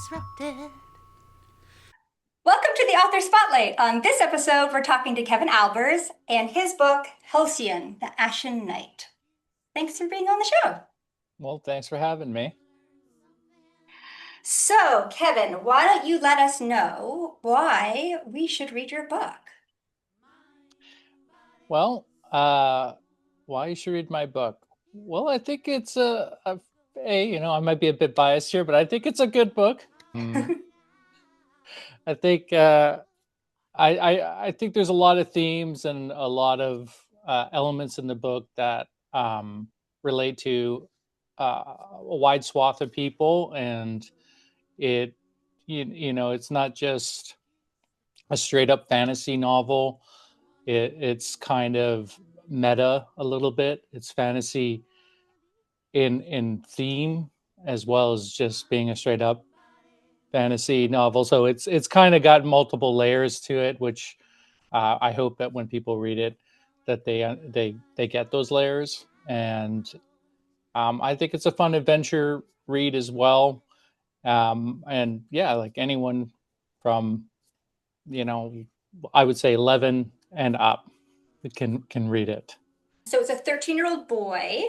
disrupted. Welcome to the Author Spotlight. On this episode, we're talking to Keven Albers and his book, Helcyon, the Ashen Knight. Thanks for being on the show. Well, thanks for having me. So, Keven, why don't you let us know why we should read your book? Well, why you should read my book? Well, I think it's I might be a bit biased here, but I think it's a good book. I think I think there's a lot of themes and a lot of elements in the book that relate to a wide swath of people, and it's not just a straight up fantasy novel. It's kind of meta a little bit. It's fantasy in theme as well as just being a straight up fantasy novel. So it's kind of got multiple layers to it, which I hope that when people read it, that they get those layers. And I think it's a fun adventure read as well. And yeah, like anyone from I would say 11 and up can read it. So, it's a 13-year-old boy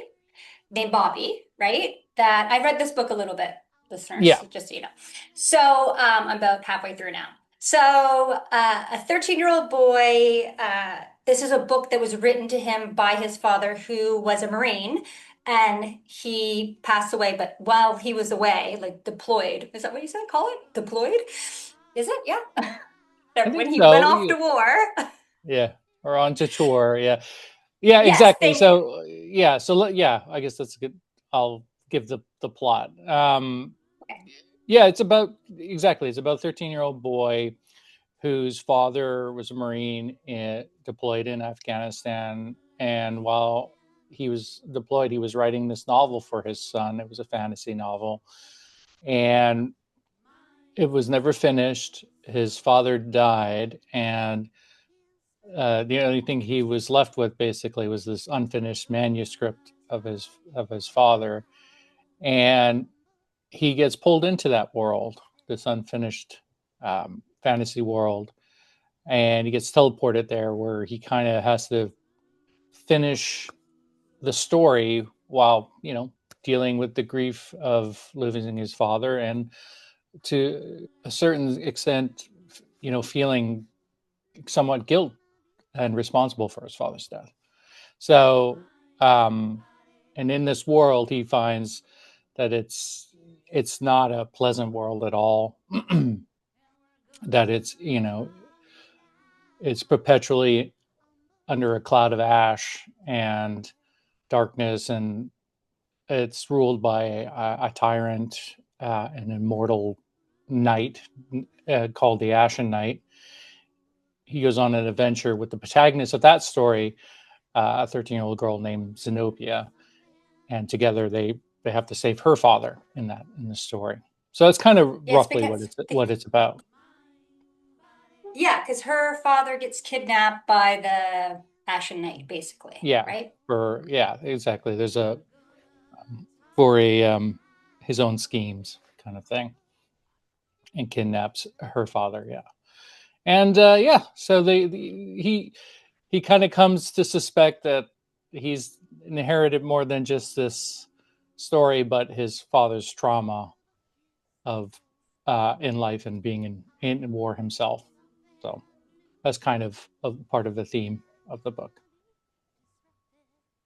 named Bobby, right? That I read this book a little bit, listeners, Yeah. just so you know. So, I'm about halfway through now. So, a 13-year-old boy, this is a book that was written to him by his father, who was a Marine, and he passed away. But while he was away, like deployed, is that what you said? Call it deployed? Is it? Yeah. I When think he went so. off to war. Yeah. Or on to tour. Yeah. Yeah, Yes, exactly. thank you. So yeah, yeah, I guess that's good. I'll give the plot. Okay. Yeah, it's about 13-year-old boy whose father was a Marine deployed in Afghanistan. And while he was deployed, he was writing this novel for his son. It was a fantasy novel. And it was never finished. His father died. And the only thing he was left with basically was this unfinished manuscript of his father. And he gets pulled into that world, this unfinished fantasy world, and he gets teleported there where he kind of has to finish the story while dealing with the grief of losing his father, and to a certain extent feeling somewhat guilt and responsible for his father's death. So and in this world he finds that it's not a pleasant world at all. That it's perpetually under a cloud of ash and darkness, and it's ruled by a tyrant, an immortal knight called the Ashen Knight. He goes on an adventure with the protagonist of that story, a 13-year-old girl named Zenobia, and together they have to save her father in the story. So that's kind of Yes, roughly because what it's about. yeah, because her father gets kidnapped by the Ashen Knight, basically, Yeah, right? exactly. There's a for a his own schemes kind of thing, and kidnaps her father. Yeah, and yeah, so he kind of comes to suspect that he's inherited more than just this story, but his father's trauma of in life and being in war himself. So that's kind of a part of the theme of the book.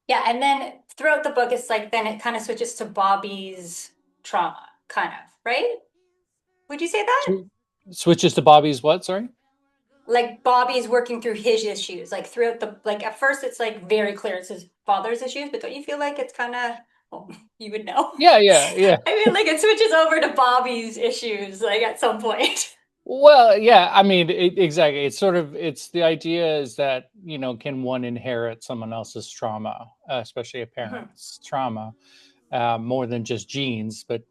Yeah, and then throughout the book, it's like then it kind of switches to Bobby's trauma, kind of, right? Would you say that? Switches to Bobby's what? Sorry. Like Bobby's working through his issues, like throughout the like at first it's like very clear it's his father's issues, but don't you feel like it's kind of well, you would know. Yeah, yeah, yeah. I mean, like it switches over to Bobby's issues, like at some point. Well, yeah, I mean, exactly. It's the idea is that, can one inherit someone else's trauma, especially a parent's trauma, more than just genes, but,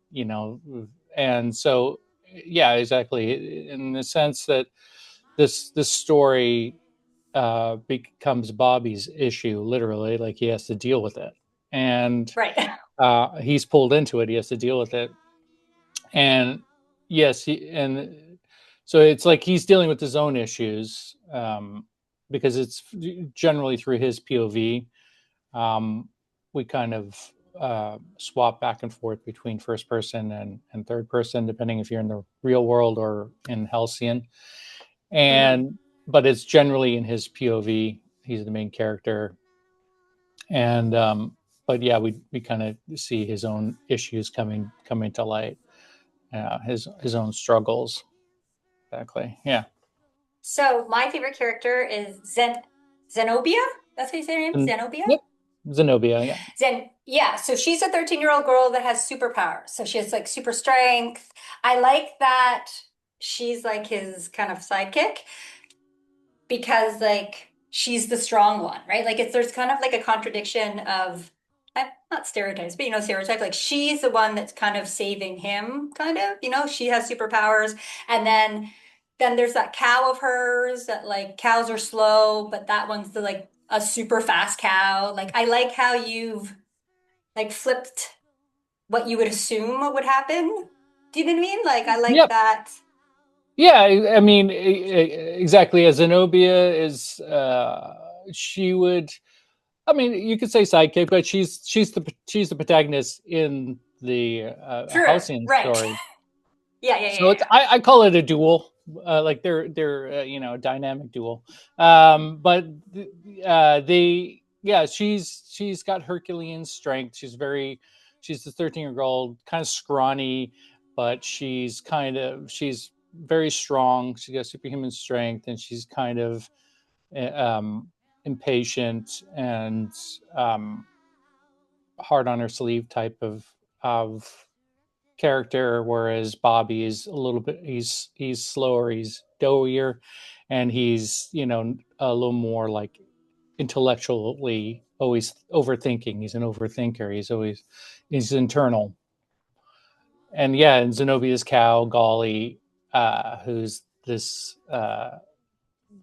and so, yeah, exactly. In the sense that this story becomes Bobby's issue, literally, like he has to deal with it. And Right. he's pulled into it. He has to deal with it. And yes, and so it's like he's dealing with his own issues, because it's generally through his POV. We kind of swap back and forth between first person and third person, depending if you're in the real world or in Helcyon. Hmm. And but it's generally in his POV. He's the main character, and but yeah, we kind of see his own issues coming to light, his own struggles. Exactly. Yeah. So my favorite character is Zenobia. That's how you say her name? And Zenobia? yep, Zenobia. Yeah. Yeah, so she's a 13-year-old girl that has superpowers. So she has like super strength. I like that she's like his kind of sidekick because like she's the strong one, right? Like it's there's kind of like a contradiction of not stereotypes, but stereotype. Like she's the one that's kind of saving him, kind of. She has superpowers, and then there's that cow of hers that like cows are slow, but that one's the like a super fast cow. Like I like how you've like flipped what you would assume would happen. Do you know what I mean? Like I like Yep. that. Yeah. I mean, exactly. As Zenobia is, she would. I mean, you could say sidekick, but she's the protagonist in the True. Halcyon Right. story. Yeah, yeah, So yeah, it's yeah. I call it a duel. Like they're a dynamic duel. But they yeah, she's got Herculean strength. She's the 13-year-old, kind of scrawny, but she's very strong. She's got superhuman strength, and she's kind of um, impatient and um, hard on her sleeve type of character, whereas Bobby is a little bit he's slower, he's doughier, and he's a little more like intellectually always overthinking. He's an overthinker. He's internal. And yeah, and Zenobia's cow, Golly, who's this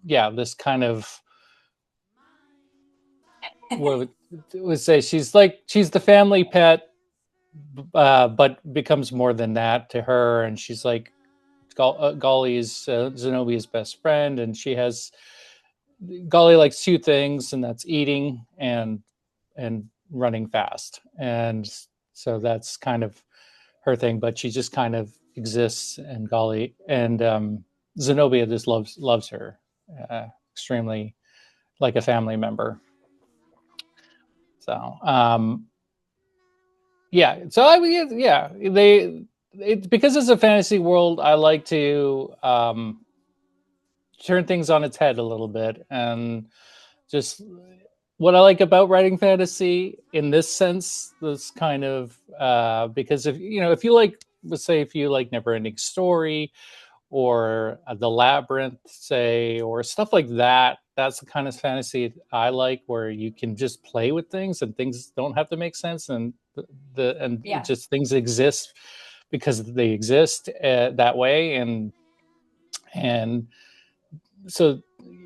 this kind of what would say she's the family pet, but becomes more than that to her, and she's like Golly is Zenobia's best friend, and Golly likes two things, and that's eating and running fast, and so that's kind of her thing. But she just kind of exists, and Golly and Zenobia just loves her extremely, like a family member. So yeah, so I mean, yeah, because it's a fantasy world. I like to turn things on its head a little bit, and just what I like about writing fantasy in this sense, this kind of because if you like, let's say, if you like Neverending Story or The Labyrinth, say, or stuff like that, that's the kind of fantasy I like, where you can just play with things and things don't have to make sense, and Yeah. just things exist because they exist that way, and so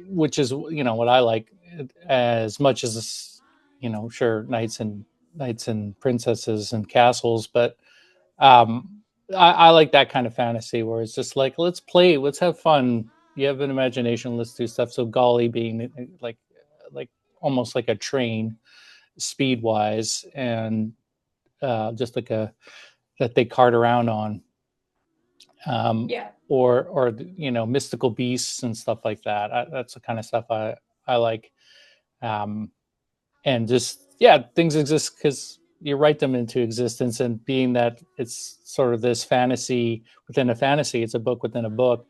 which is what I like, as much as sure, knights and princesses and castles, but I like that kind of fantasy where it's just like, let's play, let's have fun, you have an imagination, let's do stuff. So Golly being like almost like a train speed wise, and just like a that they cart around on, Yeah. or mystical beasts and stuff like that. That's the kind of stuff I like, um, and just things exist because you write them into existence. And being that it's sort of this fantasy within a fantasy, it's a book within a book.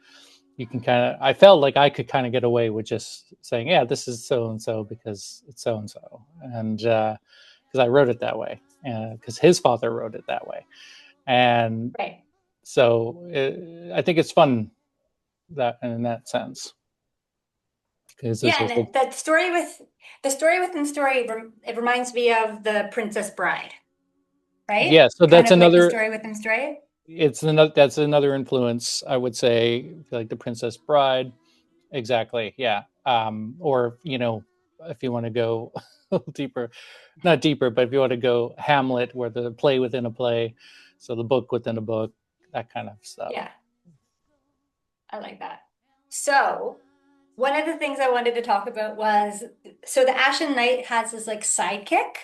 You can I felt like I could kind of get away with just saying, yeah, this is so and so because it's so and so, and because I wrote it that way, because his father wrote it that way, and Right. so I think it's fun that in that sense, because Yeah, this and was the that story with the story within story, it reminds me of the Princess Bride, right? yeah. So Kind that's of like the another. story within story. That's another influence, I would say, like the Princess Bride. Exactly. Yeah. Or if you want to go a little deeper, not deeper, but if you want to go Hamlet, where the play within a play, so the book within a book, that kind of stuff. Yeah. I like that. So, one of the things I wanted to talk about was so the Ashen Knight has this like sidekick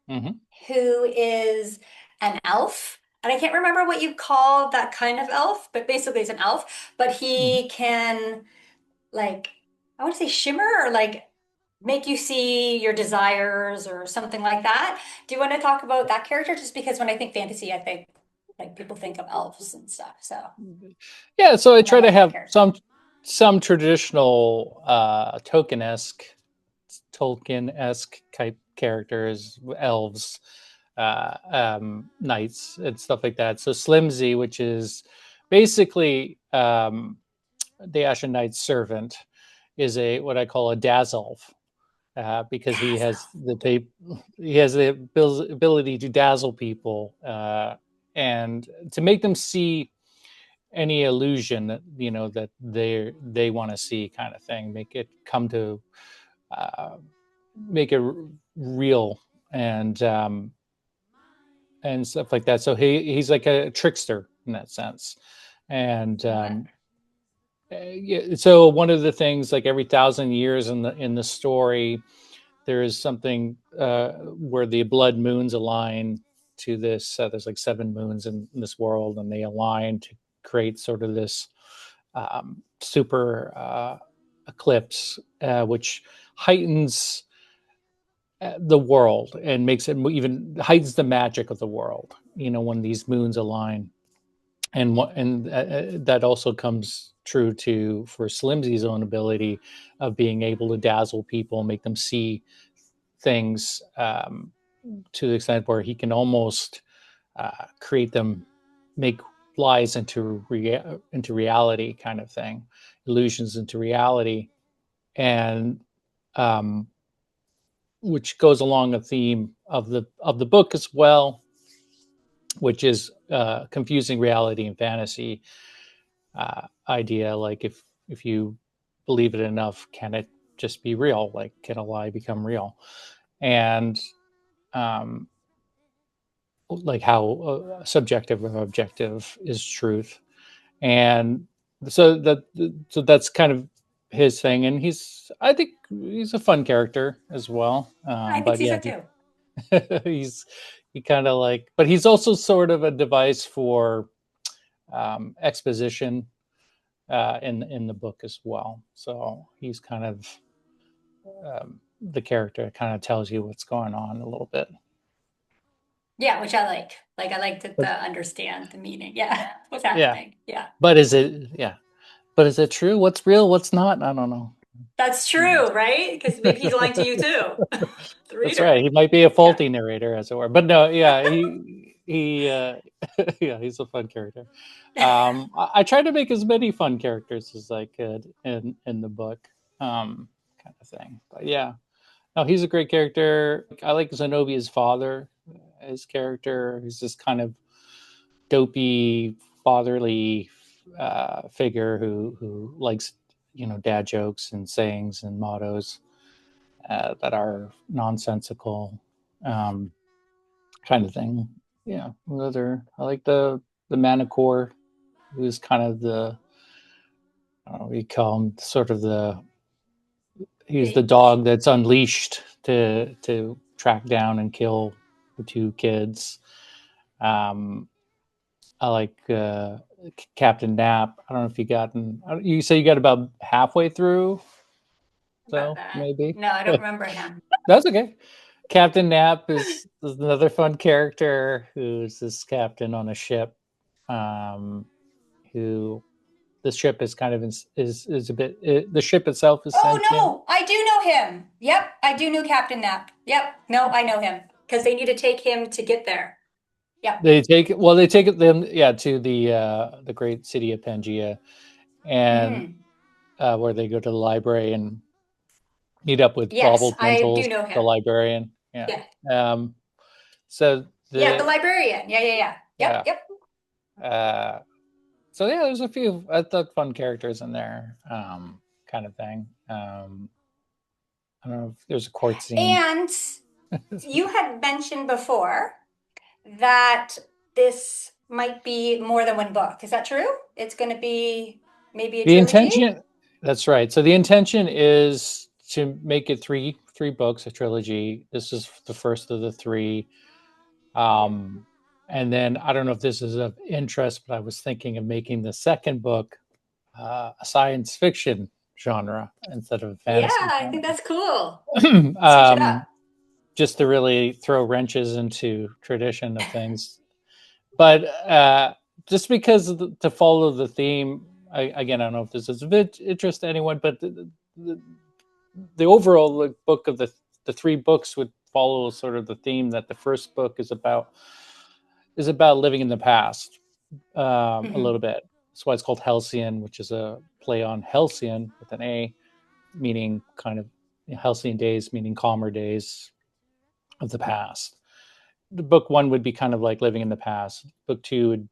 Hmm. who is an elf. And I can't remember what you call that kind of elf, but basically it's an elf. But Hmm. he can like, I want to say shimmer or like make you see your desires or something like that. Do you want to talk about that character? Just because when I think fantasy, I think like people think of elves and stuff. So, Yeah, so I and I try to like that have character. some traditional Tolkien-esque type characters, elves, knights, and stuff like that. So Slimsy, which is basically the Ashen Knight's servant, is a what I call a dazzle, because Dazzle. he has the ability to dazzle people, and to make them see any illusion that that they want to see, kind of thing. Make it come to uh, make it real, and stuff like that. So he's like a trickster in that sense, and Love it. yeah, so one of the things, like every 1,000 years in the story, there is something where the blood moons align to this. There's like 7 moons in this world, and they align to create sort of this super eclipse, which heightens the world and makes it even heightens the magic of the world. When these moons align, and that also comes true to for Slimsy's own ability of being able to dazzle people, make them see things, to the extent where he can almost create them, make lies into reality, kind of thing, illusions into reality, and um, which goes along a theme of the book as well, which is confusing reality and fantasy idea. Like if you believe it enough, can it just be real? Like, can a lie become real? And um, like how subjective or objective is truth? And so that's kind of his thing, and I think he's a fun character as well. I think But so yeah, too. he's he kind of like, but he's also sort of a device for exposition in the book as well. So he's kind of the character kind of tells you what's going on a little bit. Yeah, which I like. Like I like to But understand the meaning. Yeah, what's yeah, happening. Yeah, but is it yeah? But is it true? What's real? What's not? I don't know. that's true, right? Because maybe he's lying to you too, the That's reader. right. He might be a Yeah. faulty narrator, as it were. But no, yeah, he yeah, he's a fun character. I tried to make as many fun characters as I could in the book, kind of thing. But yeah, no, he's a great character. I like Zenobia's father, his character. He's this kind of dopey fatherly figure who likes dad jokes and sayings and mottos that are nonsensical, um, kind of thing. Yeah, other I like the Manicore, who's kind of the we call him sort of he's the The- dog that's unleashed to track down and kill the 2 kids. Um, I like Captain Nap. I don't know if you gotten. You say you got about halfway through, about so that. maybe No, I don't remember him. that's okay. Captain Nap is another fun character who's this captain on a ship, um, who the ship is kind of is a bit the ship itself is Oh sentient. no, I do know him. Yep, I do know Captain Nap. Yep, no, I know him because they need to take him to get there. Yep. They take it them, yeah, to the great city of Pangea, and Hmm. where they go to the library and meet up with Yes, Bauble I do Pencils, know the him. librarian. Yeah. Yeah. Um, so Yeah, the the librarian. Yeah, yeah, yeah. Yep, yeah. yep. Uh, so yeah, there's a few I thought fun characters in there, kind of thing. I don't know if there's a court scene. And you had mentioned before that this might be more than one book. Is that true? It's going to be. Maybe a The trilogy? intention, that's right. So the intention is to make it three books, a trilogy. This is the first of the three. Um, and then I don't know if this is of interest, but I was thinking of making the second book a science fiction genre instead of a Yeah, fantasy I think genre. that's cool. Switch it up. Just to really throw wrenches into tradition of things. But just because to follow the theme, again, I don't know if this is of interest to anyone, but the overall book of the three books would follow sort of the theme that the first book is about living in the past a Hmm. little bit. That's why it's called Helcyon, which is a play on Helcyon with an A, meaning kind of Halcyon days, meaning calmer days of the past. The book one would be kind of like living in the past. Book two would,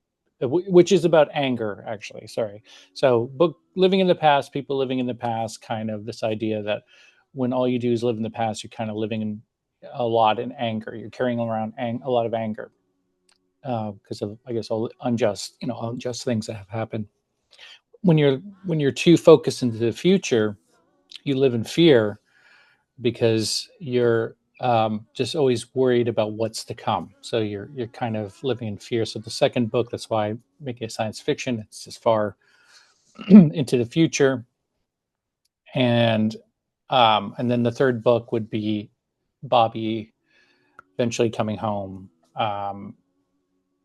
which is about anger, actually. Sorry. So, book living in the past, people living in the past, kind of this idea that when all you do is live in the past, you're kind of living in a lot in anger. You're carrying around a lot of anger because of, I guess, all unjust, unjust things that have happened. When you're too focused into the future, you live in fear because you're just always worried about what's to come. So you're kind of living in fear. So the second book, that's why I make it science fiction. It's as far into the future, and then the third book would be Bobby eventually coming home,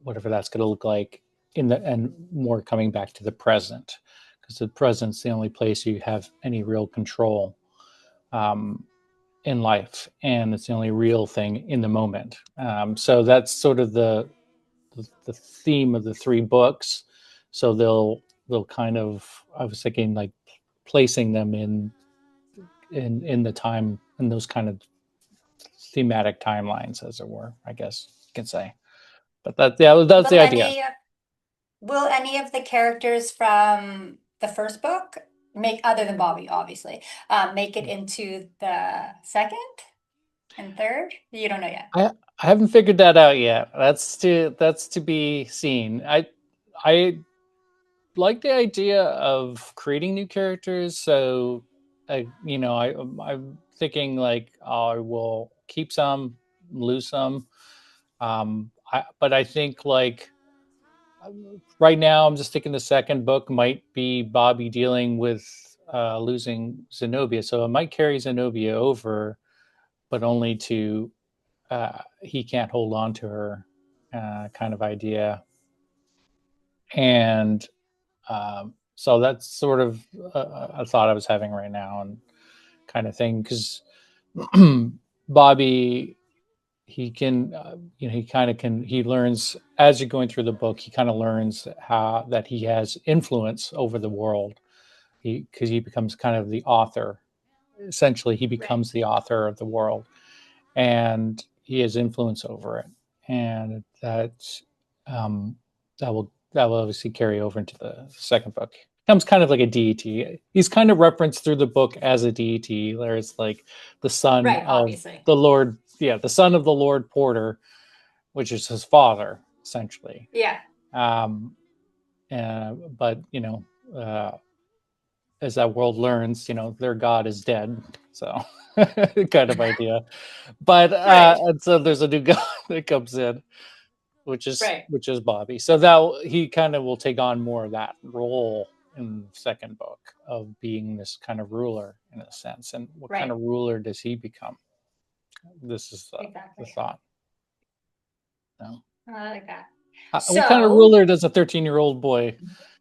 whatever that's going to look like in the and more coming back to the present because the present's the only place you have any real control. Um, in life, and it's the only real thing in the moment. So that's sort of the theme of the three books. So they'll kind of, I was thinking like placing them in the time in those kind of thematic timelines, as it were. I guess you can say. But that's Will the idea. any will any of the characters from the first book make, other than Bobby, obviously, make it into the second and third? You don't know yet. I haven't figured that out yet. That's to be seen. I like the idea of creating new characters. So, I'm thinking like I will keep some, lose some. But I think like right now, I'm just thinking the second book might be Bobby dealing with losing Zenobia. So it might carry Zenobia over, but only to he can't hold on to her kind of idea. And so that's sort of a thought I was having right now and kind of thing because Bobby, he can, he kind of can, he learns as you're going through the book, he kind of learns how that he has influence over the world. Because he becomes kind of the author. Essentially, he Right. becomes the author of the world, and he has influence over it, and um, that will obviously carry over into the second book. Becomes kind of like a deity. He's kind of referenced through the book as a deity. There's like the son Right, of obviously. the Lord, yeah, the son of the Lord Porter, which is his father, essentially. Yeah. Um, but uh, as that world learns, their god is dead. So kind of idea. But Right. and so there's a new god that comes in, which is Right. which is Bobby. So that he kind of will take on more of that role in the second book of being this kind of ruler in a sense. And what kind Right. of ruler does he become? This is the Exactly. thought. No. I like that. What kind of So, ruler does a 13-year-old boy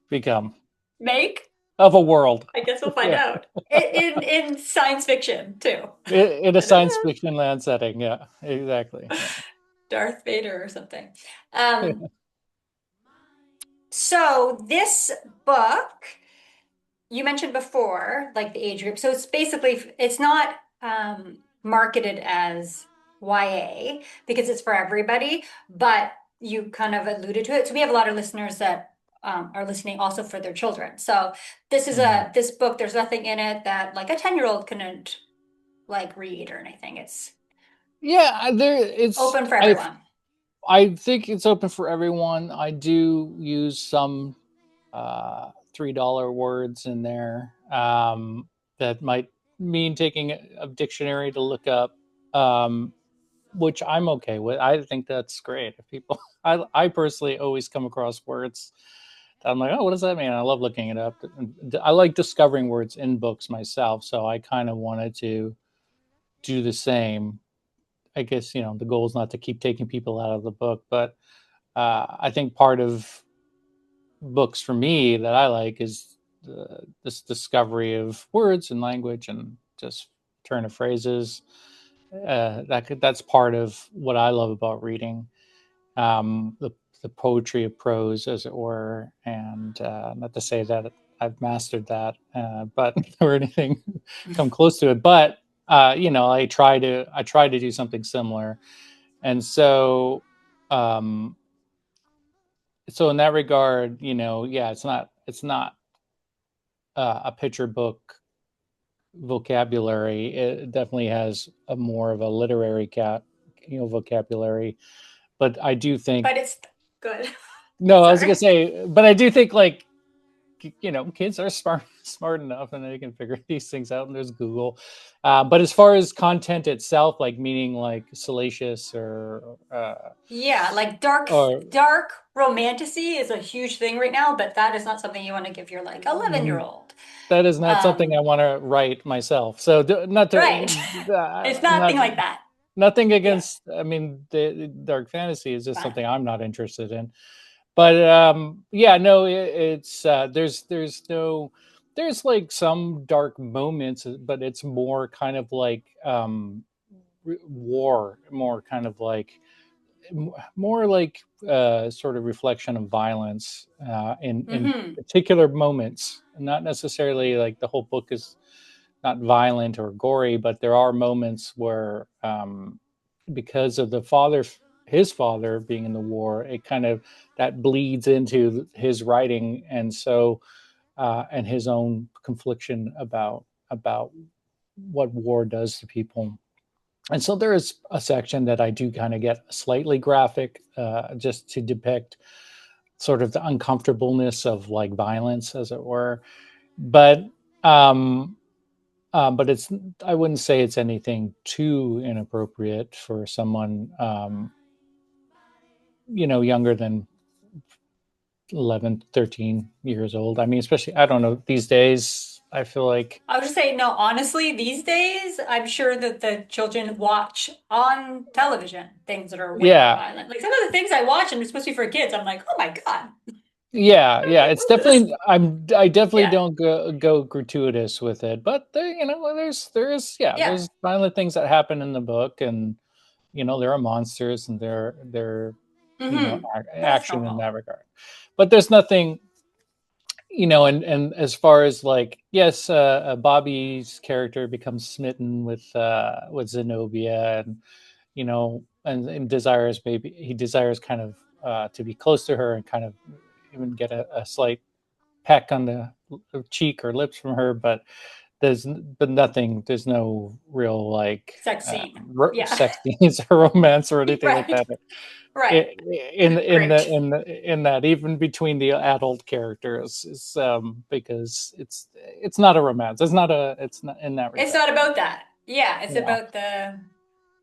become make, of a world? I guess we'll find Yeah. out. In science fiction too. In a science Da-da-da. fiction land setting. Yeah, exactly. Darth Vader or something. Yeah. So this book you mentioned before, like the age group. So it's basically it's not marketed as YA because it's for everybody, but you kind of alluded to it. So we have a lot of listeners that are listening also for their children. So Mhm. this book. There's nothing in it that like a 10-year-old couldn't like read or anything. It's Yeah, there it's open for I everyone. I think it's open for everyone. I do use some $3 words in there that might mean taking a dictionary to look up, which I'm okay with. I think that's great. If people, I personally always come across words that I'm like, oh, what does that mean? I love looking it up. I like discovering words in books myself, so I kind of wanted to do the same. I guess the goal is not to keep taking people out of the book, but I think part of books for me that I like is this discovery of words and language and just turn of phrases. That's part of what I love about reading, the poetry of prose, as it were. And not to say that I've mastered that, but or anything come close to it. But I try to do something similar, and so in that regard, yeah, it's not a picture book vocabulary. It definitely has a more of a literary vocabulary. But I do think, But it's good. no, I was gonna Sorry. say, but I do think like kids are smart enough and they can figure these things out. And there's Google. But as far as content itself, like meaning like salacious Yeah, like dark or dark romantasy is a huge thing right now, but that is not something you want to give your like 11-year-old. that is not something I Um, want to write myself. So not right. to It's not nothing like that. nothing Yeah, against. I mean, the dark fantasy is just fine. something I'm not interested in. But yeah, no, it's there's like some dark moments, but it's more kind of like war, more kind of like more like sort of reflection of violence in Hmm. particular moments. Not necessarily like the whole book is not violent or gory, but there are moments where because of his father being in the war, it kind of that bleeds into his writing, and so and his own confliction about what war does to people. And so there is a section that I do kind of get slightly graphic, just to depict sort of the uncomfortableness of like violence, as it were. But um, but it's I wouldn't say it's anything too inappropriate for someone younger than 11, 13 years old. I mean, especially, I don't know, these days I feel like, I would just say, no, honestly, these days, I'm sure that the children watch on television things that are way more yeah, violent. Like some of the things I watch and it's supposed to be for kids, I'm like, oh my God, yeah, it's what is this? definitely, I definitely Yeah, don't go gratuitous with it, but there, yeah. there's violent things that happen in the book. And there are monsters, and there Hmm. But it's action in normal. that regard. But there's nothing, and as far as like, yes, Bobby's character becomes smitten with Zenobia, and and desires, maybe he desires kind of to be close to her and kind of even get a slight peck on the cheek or lips from her. But nothing, there's no real like Sex scene. Yeah. sex scenes or romance or anything like Right. that Right. in Great. in that, even between the adult characters, is because it's not a romance. It's not in that It's regard. not about that. Yeah, it's Yeah. about the,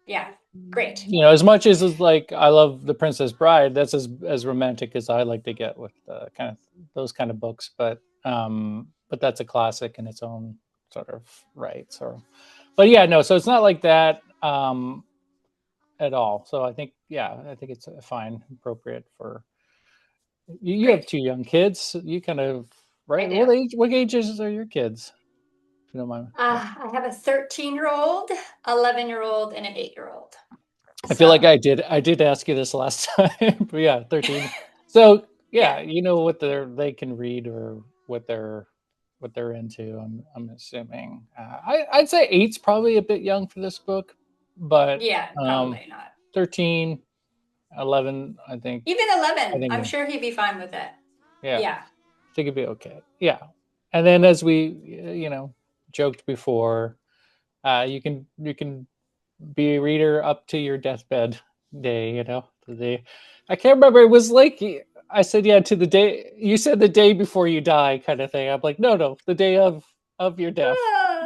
yeah, great. As much as like I love The Princess Bride, that's as romantic as I like to get with kind of those kind of books. But that's a classic in its own sort of right. So, but yeah, no. So it's not like that at all. So I think it's fine, appropriate for you have Great. two young kids. You kind of I right. do. What ages are your kids? If you don't mind. I have a 13-year-old, 11-year-old, and an 8-year-old. I feel like So, I did ask you this last time. But yeah, 13. So yeah. yeah, you know what they can read or what they're into. I'm assuming. I'd say eight's probably a bit young for this book, but Yeah, probably not. 13, 11, I think. Even I 11, think I'm sure he'd be fine with it. yeah, Yeah. I think it'd be okay. Yeah, and then as we joked before, you can be a reader up to your deathbed day. I can't remember. It was like I said, yeah, to the day. You said the day before you die, kind of thing. I'm like, no, the day of your death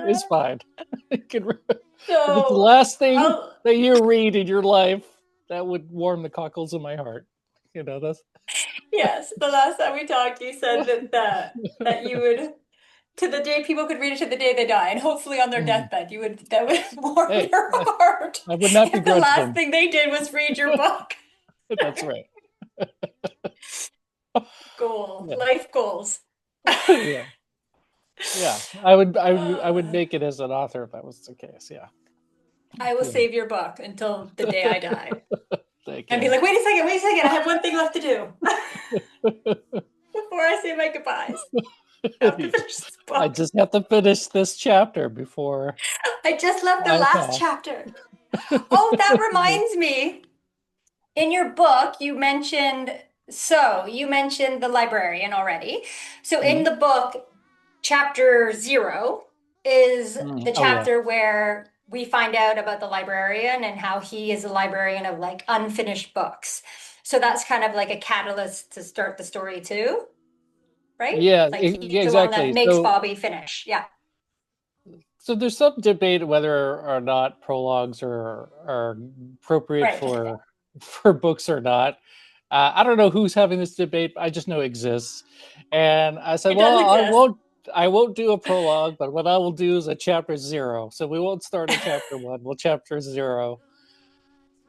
is fine. If it's the So, last thing oh, that you read in your life, that would warm the cockles of my heart. That's yes, the last time we talked, you said that you would to the day people could read it to the day they die, and hopefully on their Mm. deathbed, you would that would warm Hey, your heart I would not if the begrudge last them. thing they did was read your book. That's right. Goal, Yeah. life goals. Yeah. Yeah. I would Uh, make it as an author if that was the case. Yeah. I will Yeah. save your book until the day I die. Thank And be you. like, wait a second, I have one thing left to do before I say my goodbyes. I have to finish this I book. just have to finish this chapter before I just left the I last pass. chapter. Oh, that reminds me. In your book, you mentioned the librarian already. So in Mhm. the book, chapter 0 is the Oh yeah. chapter where we find out about the librarian and how he is a librarian of like unfinished books. So that's kind of like a catalyst to start the story too, right? Yeah, Like he's yeah, the one that exactly. makes So Bobby finish. Yeah. there's some debate whether or not prologues are appropriate Right. for books or not. I don't know who's having this debate. I just know it exists. And I said, It does well, exist. I won't do a prologue, but what I will do is a chapter 0. So we won't start at chapter 1. We'll chapter 0.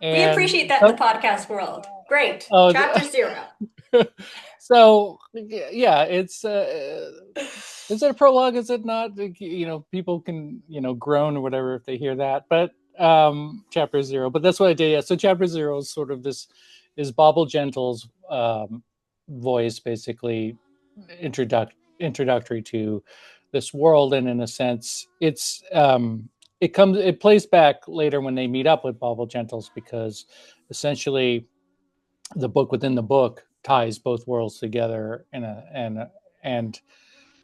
We appreciate And that in the some, podcast world. Great. oh, Chapter 0. so yeah, it's is it a prologue? Is it not? People can groan or whatever if they hear that. But chapter 0. But that's what I did. Yeah. So chapter 0 is sort of this is Bobble Gentle's voice, basically introductory to this world, and in a sense, it plays back later when they meet up with Bobble Gentles because essentially the book within the book ties both worlds together and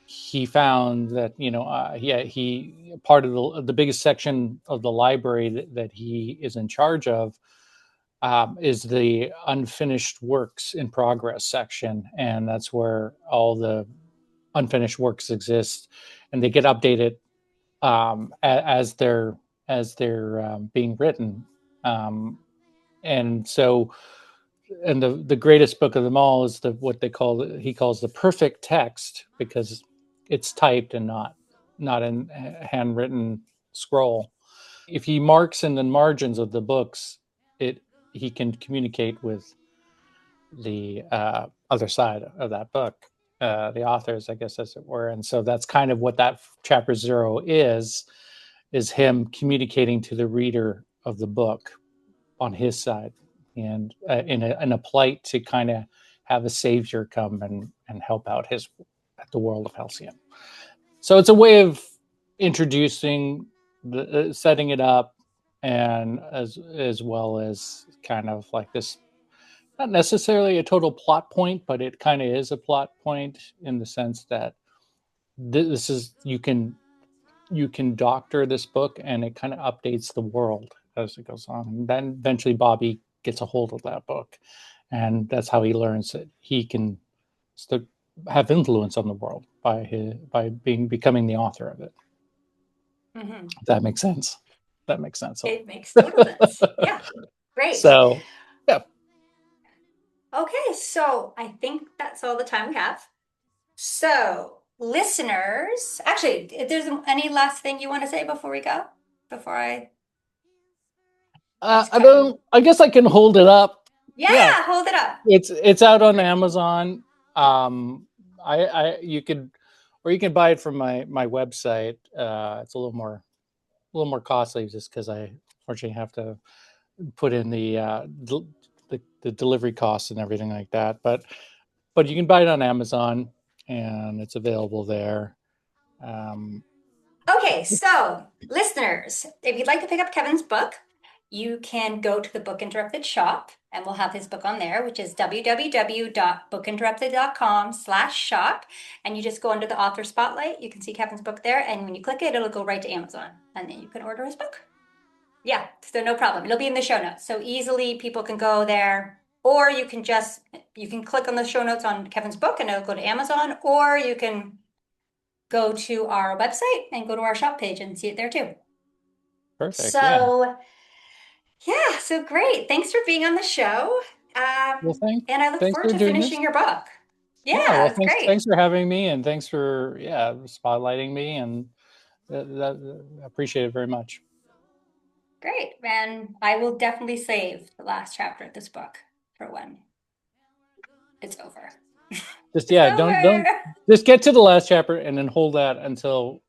he found that yeah, he part of the biggest section of the library that he is in charge of is the unfinished works in progress section, and that's where all the unfinished works exist, and they get updated as they're being written, um, and so and the greatest book of them all is what he calls the perfect text because it's typed and not in handwritten scroll. If he marks in the margins of the books, it he can communicate with the other side of that book, the authors, I guess, as it were. And so that's kind of what that chapter 0 is him communicating to the reader of the book on his side, and in a plight to kind of have a savior come and help out the world of Helcyon. So it's a way of introducing setting it up, and as well as kind of like this, not necessarily a total plot point, but it kind of is a plot point in the sense that this is you can doctor this book and it kind of updates the world as it goes on. And then eventually Bobby gets a hold of that book. And that's how he learns that he can still have influence on the world by becoming the author of it. Mhm. If that makes sense. That makes sense. It makes total sense. Yeah, great. So yeah. Okay, so I think that's all the time we have. So, listeners, actually, if there's any last thing you want to say before we go? Before I let's I cut. don't I guess I can hold it up. Yeah, Yeah. hold it up. It's out on Amazon. I you could or you can buy it from my website. It's a little more costly just because I unfortunately have to put in the delivery costs and everything like that. But you can buy it on Amazon and it's available there. Um, Okay, so listeners, if you'd like to pick up Kevin's book, you can go to the Book Interrupted shop and we'll have his book on there, which is www.bookinterrupted.com/shop. And you just go under the author spotlight. You can see Kevin's book there. And when you click it, it'll go right to Amazon. And then you can order his book. Yeah, so no problem. It'll be in the show notes. So easily people can go there. or you can click on the show notes on Kevin's book and it'll go to Amazon, or you can go to our website and go to our shop page and see it there too. Perfect. Yeah. So great. Thanks for being on the show. Well, And I look thanks forward for to doing finishing this. your book. Yeah. Yeah, Well, it's great. thanks for having me, and thanks for spotlighting me, and I appreciate it very much. Great. And I will definitely save the last chapter of this book for when it's over. Just It's don't over. just get to the last chapter and then hold that until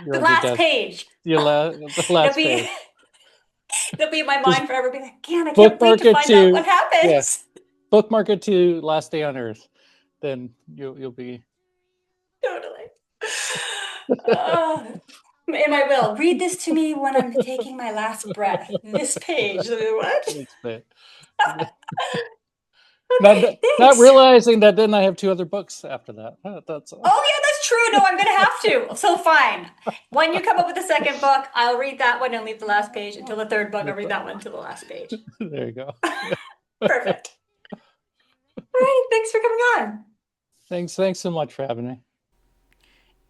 The you're at your last desk. page. The It'll last be page. it'll be in my Just mind forever. Be like, I can't wait bookmark to it find out what to yeah, happens. bookmark it to Last Day on Earth. Then you'll be Totally. And I will read this to me when I'm taking my last breath. This page. What? That's it. Okay, Not thanks. realizing that then I have 2 other books after that. That's all. Oh yeah, that's true. No, I'm gonna have to. So fine. When you come up with the second book, I'll read that one and leave the last page until the third book. I'll read that one to the last page. There you go. Perfect. All right, thanks for coming on. Thanks so much for having me.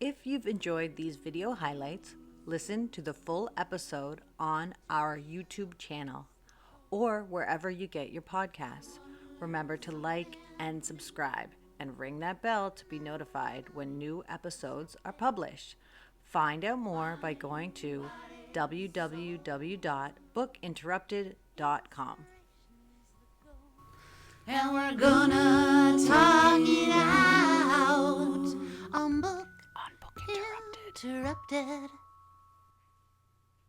If you've enjoyed these video highlights, listen to the full episode on our YouTube channel or wherever you get your podcasts. Remember to like and subscribe and ring that bell to be notified when new episodes are published. Find out more by going to www.bookinterrupted.com. And we're gonna talk it out on Book Interrupted.